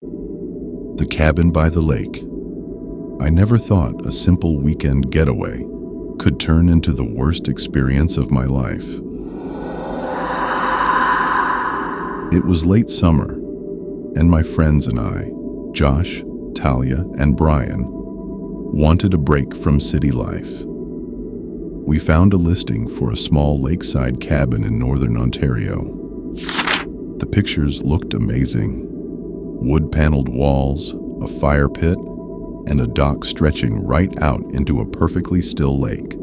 The cabin by the lake. I never thought a simple weekend getaway could turn into the worst experience of my life. It was late summer, and my friends and I, Josh, Talia, and Brian, wanted a break from city life. We found a listing for a small lakeside cabin in northern Ontario. The pictures looked amazing. Wood-paneled walls, a fire pit, and a dock stretching right out into a perfectly still lake.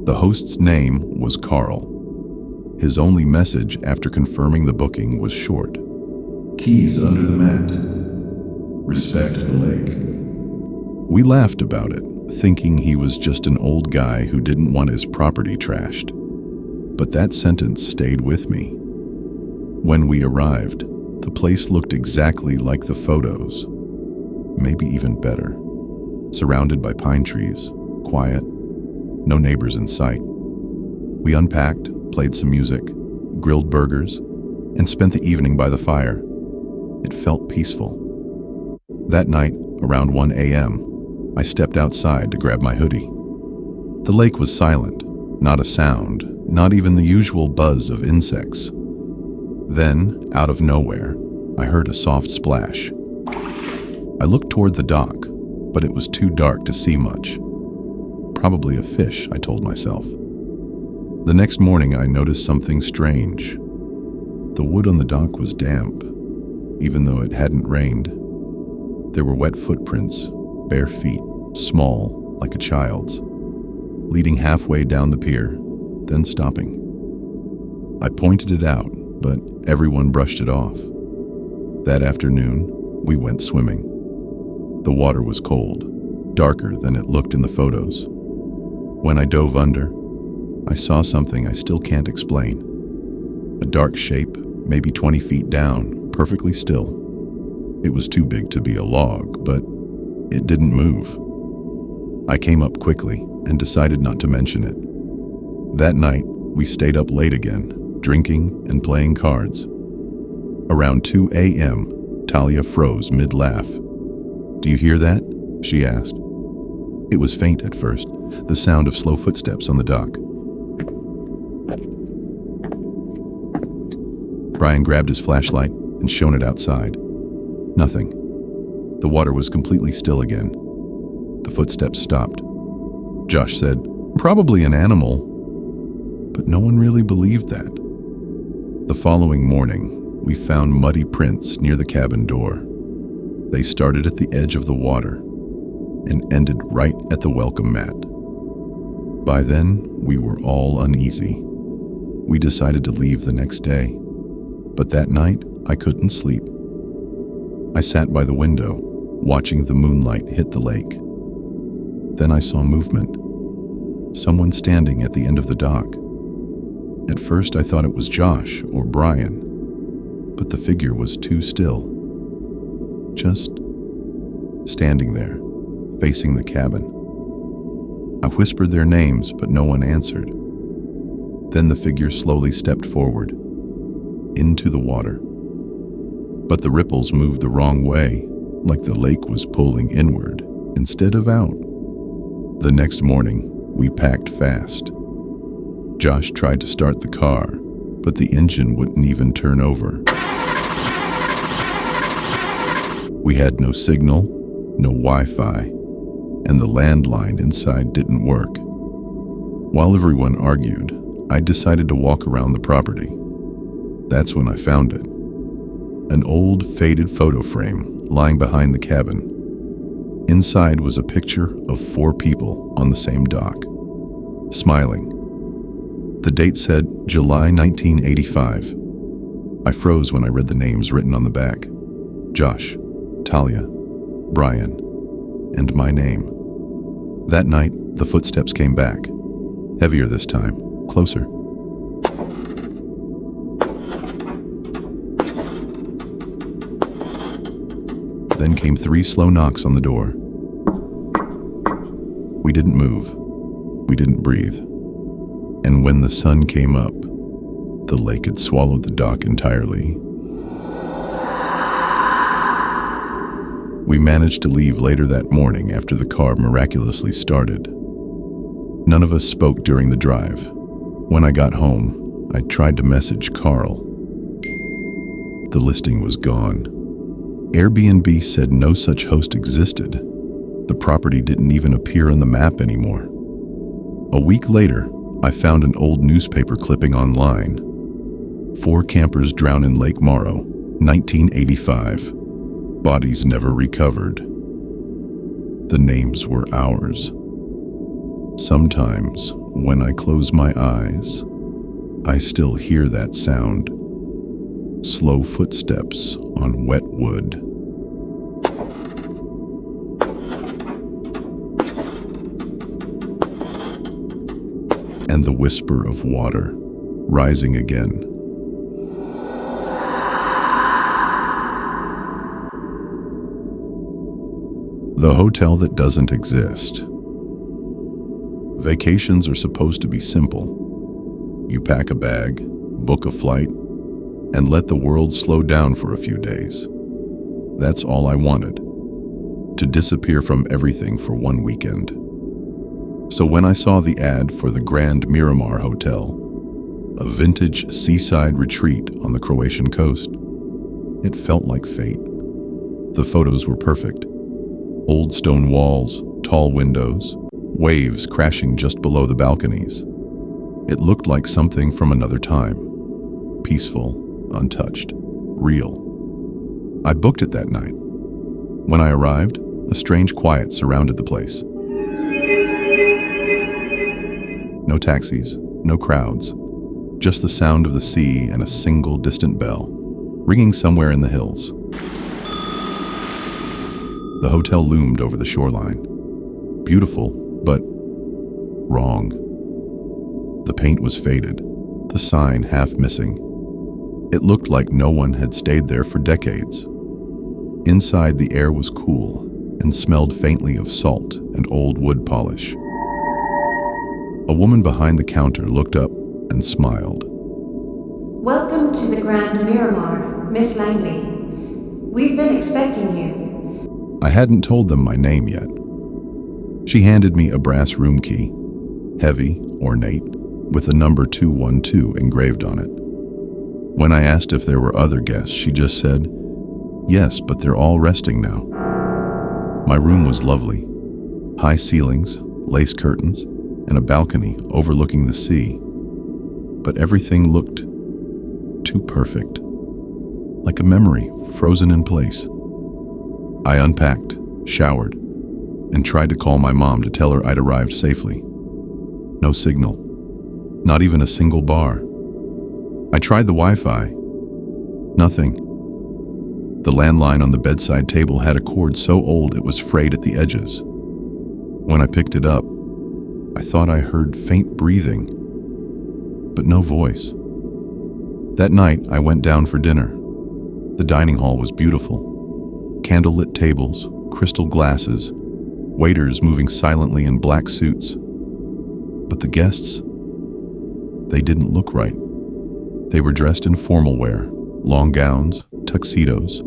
The host's name was Carl. His only message after confirming the booking was short. "Keys under the mat. Respect the lake." We laughed about it, thinking he was just an old guy who didn't want his property trashed. But that sentence stayed with me. When we arrived, the place looked exactly like the photos, maybe even better. Surrounded by pine trees, quiet, no neighbors in sight. We unpacked, played some music, grilled burgers, and spent the evening by the fire. It felt peaceful. That night, around 1 a.m., I stepped outside to grab my hoodie. The lake was silent, not a sound, not even the usual buzz of insects. Then, out of nowhere, I heard a soft splash. I looked toward the dock, but it was too dark to see much. Probably a fish, I told myself. The next morning, I noticed something strange. The wood on the dock was damp, even though it hadn't rained. There were wet footprints, bare feet, small, like a child's, leading halfway down the pier, then stopping. I pointed it out, but everyone brushed it off. That afternoon, we went swimming. The water was cold, darker than it looked in the photos. When I dove under, I saw something I still can't explain. A dark shape, maybe 20 feet down, perfectly still. It was too big to be a log, but it didn't move. I came up quickly and decided not to mention it. That night, we stayed up late again, drinking and playing cards. Around 2 a.m., Talia froze mid-laugh. "Do you hear that?" she asked. It was faint at first, the sound of slow footsteps on the dock. Brian grabbed his flashlight and shone it outside. Nothing. The water was completely still again. The footsteps stopped. Josh said, "Probably an animal." But no one really believed that. The following morning, we found muddy prints near the cabin door. They started at the edge of the water and ended right at the welcome mat. By then, we were all uneasy. We decided to leave the next day, but that night, I couldn't sleep. I sat by the window, watching the moonlight hit the lake. Then I saw movement. Someone standing at the end of the dock. At first, I thought it was Josh or Brian, but the figure was too still. Just standing there, facing the cabin. I whispered their names, but no one answered. Then the figure slowly stepped forward, into the water. But the ripples moved the wrong way, like the lake was pulling inward instead of out. The next morning, we packed fast. Josh tried to start the car, but the engine wouldn't even turn over. We had no signal, no Wi-Fi, and the landline inside didn't work. While everyone argued, I decided to walk around the property. That's when I found it. An old, faded photo frame lying behind the cabin. Inside was a picture of 4 people on the same dock, smiling. The date said July 1985. I froze when I read the names written on the back. Josh, Talia, Brian, and my name. That night, the footsteps came back. Heavier this time, closer. Then came 3 slow knocks on the door. We didn't move. We didn't breathe. And when the sun came up, the lake had swallowed the dock entirely. We managed to leave later that morning after the car miraculously started. None of us spoke during the drive. When I got home, I tried to message Carl. The listing was gone. Airbnb said no such host existed. The property didn't even appear on the map anymore. A week later, I found an old newspaper clipping online. 4 campers drown in Lake Morrow, 1985. Bodies never recovered. The names were ours. Sometimes, when I close my eyes, I still hear that sound. Slow footsteps on wet wood. And the whisper of water rising again. The hotel that doesn't exist. Vacations are supposed to be simple. You pack a bag, book a flight, and let the world slow down for a few days. That's all I wanted, to disappear from everything for one weekend. So when I saw the ad for the Grand Miramar Hotel, a vintage seaside retreat on the Croatian coast, it felt like fate. The photos were perfect. Old stone walls, tall windows, waves crashing just below the balconies. It looked like something from another time. Peaceful, untouched, real. I booked it that night. When I arrived, a strange quiet surrounded the place. No taxis, no crowds, just the sound of the sea and a single distant bell, ringing somewhere in the hills. The hotel loomed over the shoreline. Beautiful, but wrong. The paint was faded, the sign half missing. It looked like no one had stayed there for decades. Inside, the air was cool and smelled faintly of salt and old wood polish. A woman behind the counter looked up and smiled. Welcome to the Grand Miramar, Miss Langley. We've been expecting you. I hadn't told them my name yet. She handed me a brass room key, heavy, ornate, with the number 212 engraved on it. When I asked if there were other guests, she just said, "Yes, but they're all resting now." My room was lovely. High ceilings, lace curtains, and a balcony overlooking the sea. But everything looked too perfect, like a memory frozen in place. I unpacked, showered, and tried to call my mom to tell her I'd arrived safely. No signal, not even a single bar. I tried the Wi-Fi. Nothing. The landline on the bedside table had a cord so old it was frayed at the edges. When I picked it up, I thought I heard faint breathing, but no voice. That night, I went down for dinner. The dining hall was beautiful. Candlelit tables, crystal glasses, waiters moving silently in black suits. But the guests, they didn't look right. They were dressed in formal wear, long gowns, tuxedos,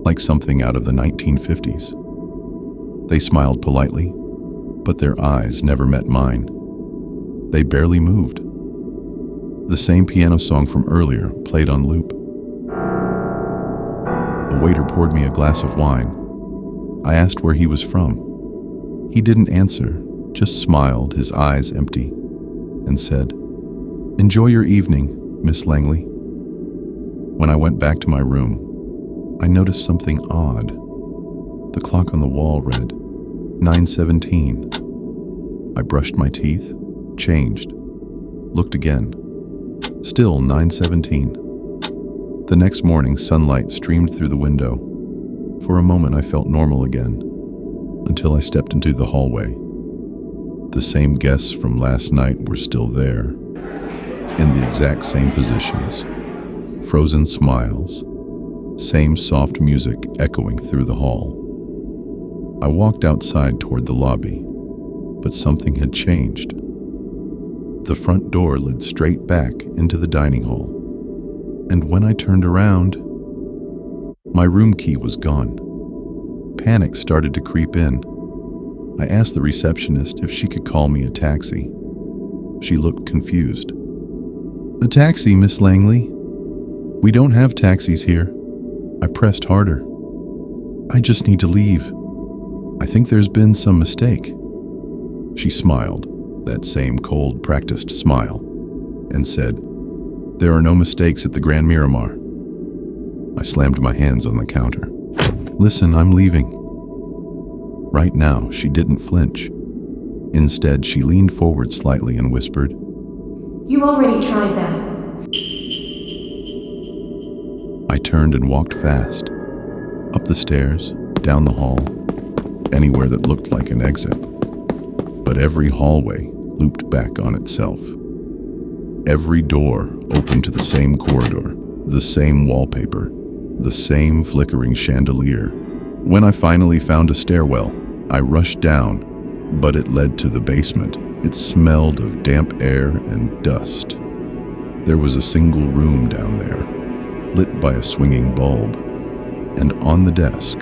like something out of the 1950s. They smiled politely, but their eyes never met mine. They barely moved. The same piano song from earlier played on loop. A waiter poured me a glass of wine. I asked where he was from. He didn't answer, just smiled, his eyes empty, and said, "Enjoy your evening, Miss Langley." When I went back to my room, I noticed something odd. The clock on the wall read 9:17. I brushed my teeth, changed, looked again. Still 9:17. The next morning, sunlight streamed through the window. For a moment, I felt normal again, until I stepped into the hallway. The same guests from last night were still there, in the exact same positions. Frozen smiles, same soft music echoing through the hall. I walked outside toward the lobby, but something had changed. The front door led straight back into the dining hall, and when I turned around, my room key was gone. panic started to creep in. I asked the receptionist if she could call me a taxi. She looked confused. "A taxi, Miss Langley? We don't have taxis here." I pressed harder. "I just need to leave. I think there's been some mistake." She smiled, that same cold, practiced smile, and said, "There are no mistakes at the Grand Miramar." I slammed my hands on the counter. "Listen, I'm leaving." Right now, she didn't flinch. Instead, she leaned forward slightly and whispered, You already tried that. I turned and walked fast, up the stairs, down the hall, anywhere that looked like an exit. But every hallway looped back on itself. Every door opened to the same corridor, the same wallpaper, the same flickering chandelier. When I finally found a stairwell, I rushed down, but it led to the basement. It smelled of damp air and dust. There was a single room down there, lit by a swinging bulb, and on the desk,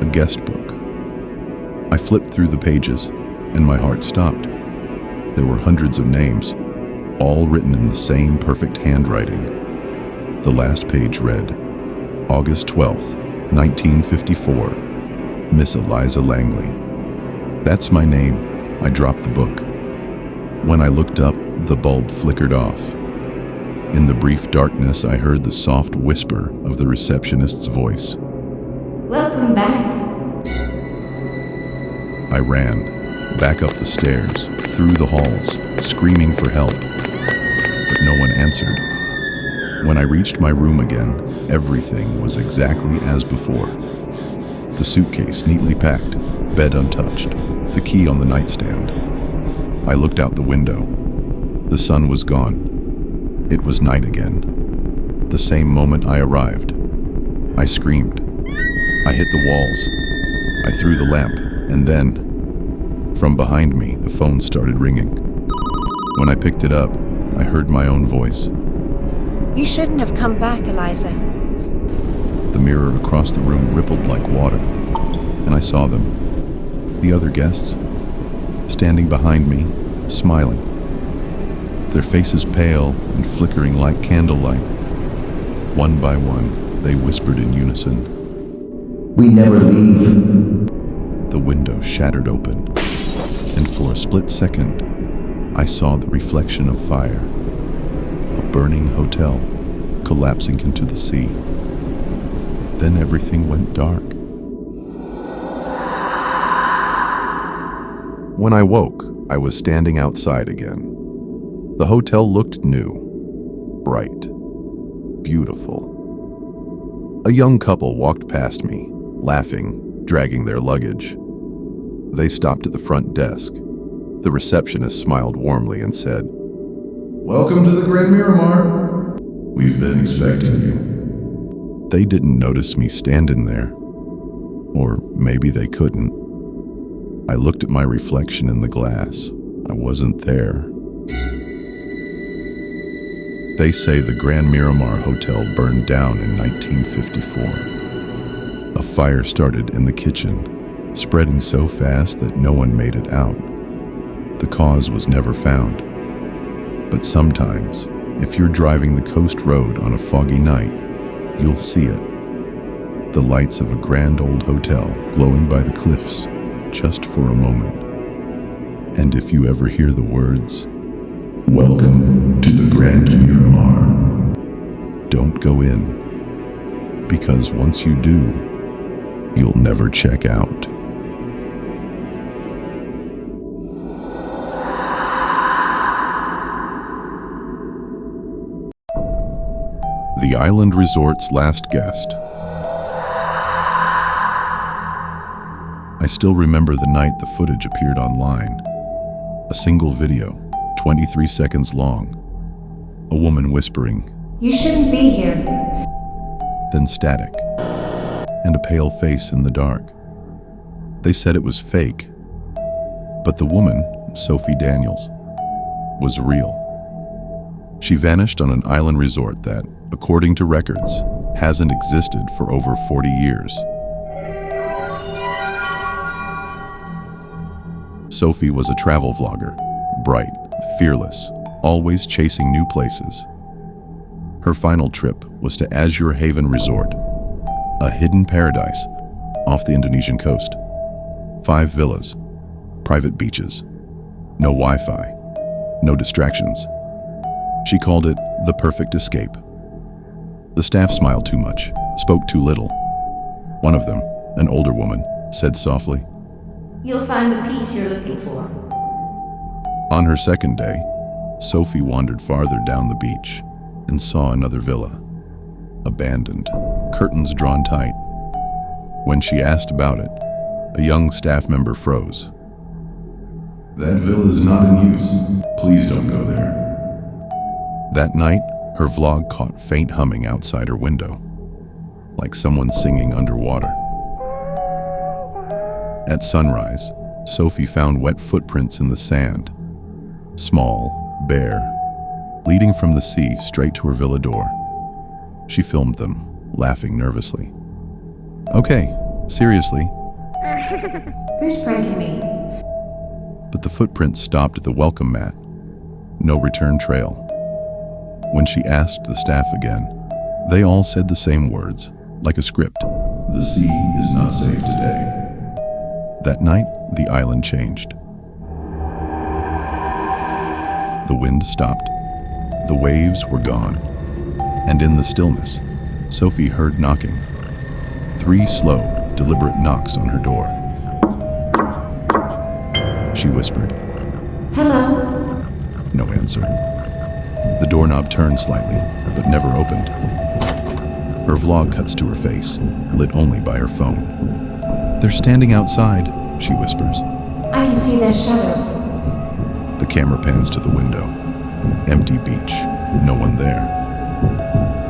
a guest book. I flipped through the pages, and my heart stopped. There were hundreds of names, all written in the same perfect handwriting. The last page read, August 12th, 1954, Miss Eliza Langley. That's my name. I dropped the book. When I looked up, the bulb flickered off. In the brief darkness, I heard the soft whisper of the receptionist's voice. Welcome back. I ran, back up the stairs, through the halls, screaming for help. But no one answered. When I reached my room again, everything was exactly as before. The suitcase neatly packed, bed untouched, the key on the nightstand. I looked out the window. The sun was gone. It was night again. The same moment I arrived. I screamed. I hit the walls. I threw the lamp, and then, from behind me, the phone started ringing. When I picked it up, I heard my own voice. You shouldn't have come back, Eliza. The mirror across the room rippled like water, and I saw them. The other guests, standing behind me, smiling. Their faces pale and flickering like candlelight. One by one, they whispered in unison. We never leave. The window shattered open, and for a split second, I saw the reflection of fire. A burning hotel collapsing into the sea. Then everything went dark. When I woke, I was standing outside again. The hotel looked new, bright, beautiful. A young couple walked past me, laughing, dragging their luggage. They stopped at the front desk. The receptionist smiled warmly and said, Welcome to the Grand Miramar. We've been expecting you. They didn't notice me standing there. Or maybe they couldn't. I looked at my reflection in the glass. I wasn't there. They say the Grand Miramar Hotel burned down in 1954. A fire started in the kitchen, spreading so fast that no one made it out. The cause was never found. But sometimes, if you're driving the coast road on a foggy night, you'll see it. The lights of a grand old hotel glowing by the cliffs, just for a moment. And if you ever hear the words, Welcome to the Grand Miramar, don't go in. Because once you do, you'll never check out. The Island Resort's last guest. I still remember the night the footage appeared online. A single video, 23 seconds long. A woman whispering, You shouldn't be here. then static, and a pale face in the dark. They said it was fake, but the woman, Sophie Daniels, was real. She vanished on an island resort that, according to records, hasn't existed for over 40 years. Sophie was a travel vlogger, bright, fearless, always chasing new places. Her final trip was to Azure Haven Resort, a hidden paradise off the Indonesian coast. 5 villas, private beaches, no Wi-Fi, no distractions. She called it the perfect escape. The staff smiled too much, spoke too little. One of them, an older woman, said softly, You'll find the peace you're looking for. On her second day, Sophie wandered farther down the beach and saw another villa, abandoned, curtains drawn tight. When she asked about it, a young staff member froze. That villa is not in use. Please don't go there. That night, her vlog caught faint humming outside her window, like someone singing underwater. At sunrise, Sophie found wet footprints in the sand, small, bare, leading from the sea straight to her villa door. She filmed them, laughing nervously. Okay, seriously. Who's pranking me? But the footprints stopped at the welcome mat. No return trail. When she asked the staff again, they all said the same words, like a script. The sea is not safe today. That night, the island changed. The wind stopped. The waves were gone. And in the stillness, Sophie heard knocking. 3 slow, deliberate knocks on her door. She whispered. Hello? No answer. The doorknob turned slightly, but never opened. Her vlog cuts to her face, lit only by her phone. They're standing outside, she whispers. I can see their shadows. The camera pans to the window. Empty beach, no one there.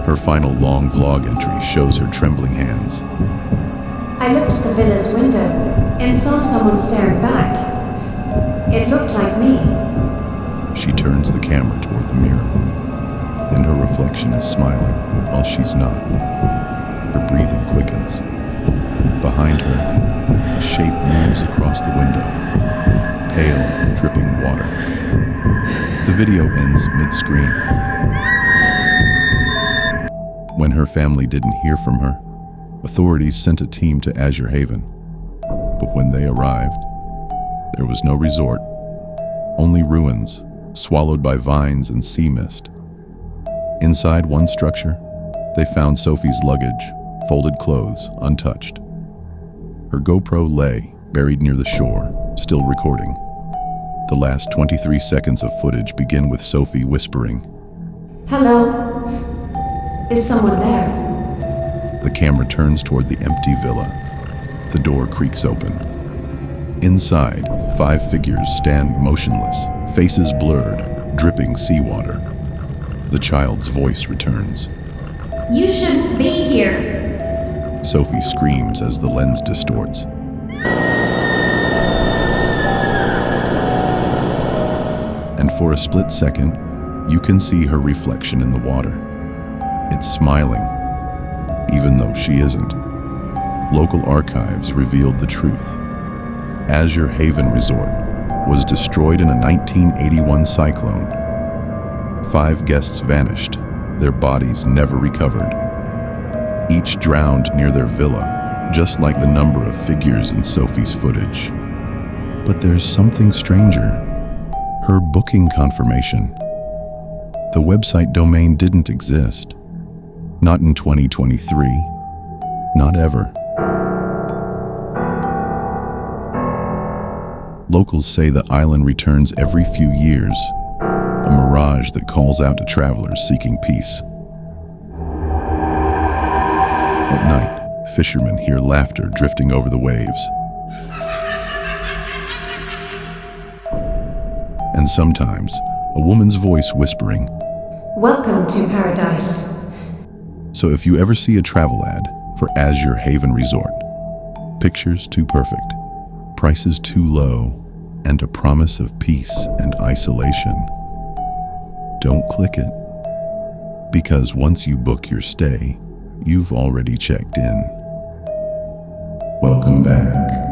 Her final long vlog entry shows her trembling hands. I looked at the villa's window and saw someone staring back. It looked like me. She turns the camera toward the mirror, and her reflection is smiling while she's not. Her breathing quickens. Behind her, a shape moves across the window, pale, dripping water. The video ends mid-screen. When her family didn't hear from her, authorities sent a team to Azure Haven. But when they arrived, there was no resort, only ruins, swallowed by vines and sea mist. Inside one structure, they found Sophie's luggage, folded clothes, untouched. Her GoPro lay, buried near the shore, still recording. The last 23 seconds of footage begin with Sophie whispering, Hello? Is someone there? The camera turns toward the empty villa. The door creaks open. Inside, 5 figures stand motionless, faces blurred, dripping seawater. The child's voice returns. You shouldn't be here. Sophie screams as the lens distorts. And for a split second, you can see her reflection in the water. It's smiling, even though she isn't. Local archives revealed the truth. Azure Haven Resort was destroyed in a 1981 cyclone. 5 guests vanished, their bodies never recovered. Each drowned near their villa, just like the number of figures in Sophie's footage. But there's something stranger. Her booking confirmation. The website domain didn't exist. Not in 2023. Not ever. Locals say the island returns every few years, a mirage that calls out to travelers seeking peace. At night, fishermen hear laughter drifting over the waves. And sometimes, a woman's voice whispering, Welcome to paradise. So if you ever see a travel ad for Azure Haven Resort, pictures too perfect, prices too low, and a promise of peace and isolation, don't click it. Because once you book your stay, you've already checked in. Welcome back.